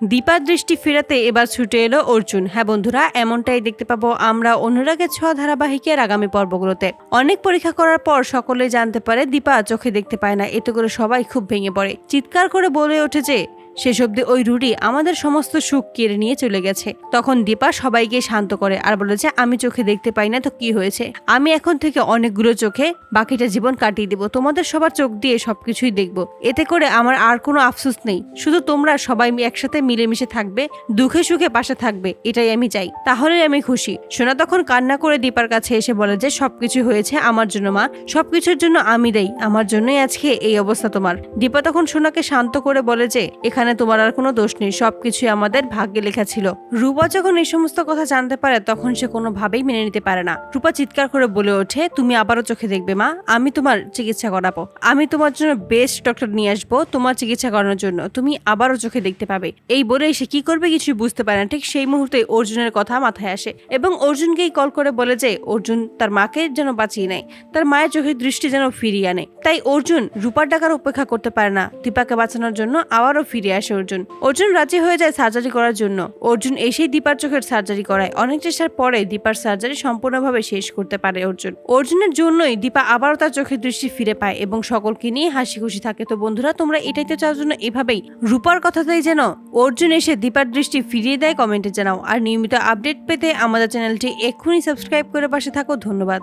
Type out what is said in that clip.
দীপার দৃষ্টি ফেরাতে এবার ছুটে এলো অর্জুন। হ্যাঁ বন্ধুরা, এমনটাই দেখতে পাবো আমরা অনুরাগের ছোঁয়া ধারাবাহিকের আগামী পর্বগুলোতে। অনেক পরীক্ষা করার পর সকলে জানতে পারে দীপা চোখে দেখতে পায় না। এতে করে সবাই খুব ভেঙে পড়ে, চিৎকার করে বলে ওঠে যে শেষ অব্দি ওই রুডি আমাদের সমস্ত সুখ কেড়ে নিয়ে চলে গেছে। তখন দীপা সবাইকে শান্ত করে আর বলে যে আমি চোখে দেখতে পাই না তো কি হয়েছে, আমি এখন থেকে অনেকগুলো চোখে বাকিটা জীবন কাটিয়ে দেবো, তোমাদের সবার চোখ দিয়ে সবকিছুই দেখবো। এতে করে আমার আর কোনো আফসোস নেই, শুধু তোমরা সবাই একসাথে মিলেমিশে থাকবে, দুঃখে সুখে পাশে থাকবে, এটাই আমি চাই, তাহলেই আমি খুশি। সোনা তখন কান্না করে দীপার কাছে এসে বলে যে সবকিছু হয়েছে আমার জন্য মা, সবকিছুর জন্য আমি দেই, আমার জন্যই আজকে এই অবস্থা তোমার। দীপা তখন সোনাকে শান্ত করে বলে যে এখানে তোমার আর কোনো দোষ নেই, সবকিছুই আমাদের ভাগ্যে লেখা ছিল। রূপা যখন এই সমস্ত কথা জানতে পারে তখন সে কোনোভাবেই মেনে নিতে পারে না। রূপা চিৎকার করে বলে ওঠে তুমি আবারও চোখে দেখবে মা, আমি তোমার চিকিৎসা করাবো, আমি তোমার জন্য বেস্ট ডক্টর নিয়ে আসবো তোমার চিকিৎসা করানোর জন্য, তুমি আবারও চোখে দেখতে পাবে। এই বলে সে কি করবে কিছুই বুঝতে পারে না। ঠিক সেই মুহূর্তে অর্জুনের কথা মাথায় আসে এবং অর্জুনকেই কল করে বলে যে অর্জুন তার মাকে যেন বাঁচিয়ে নেয়, তার মায়ের চোখের দৃষ্টি যেন ফিরিয়ে আনে। তাই অর্জুন রূপার ডাকার অপেক্ষা করতে পারে না, দীপাকে বাঁচানোর জন্য আবারও ফিরে আসে অর্জুন রাজি হয়ে যায় সার্জারি করার জন্য। অর্জুন এসেই দীপার চোখের সার্জারি করায়। অনেক চেষ্টার পরে দীপার সার্জারি সম্পূর্ণভাবে শেষ করতে পারে অর্জুনের জন্যই দীপা আবারও তার চোখের দৃষ্টি ফিরে পায় এবং সকলকে নিয়ে হাসি খুশি থাকে। তো বন্ধুরা, তোমরা এটাই তো চাওয়ার জন্য এভাবেই রূপার কথাতেই যেন অর্জুন এসে দীপার দৃষ্টি ফিরিয়ে দেয়, কমেন্টে জানাও। আর নিয়মিত আপডেট পেতে আমাদের চ্যানেলটি এক্ষুনি সাবস্ক্রাইব করে পাশে থাকো। ধন্যবাদ।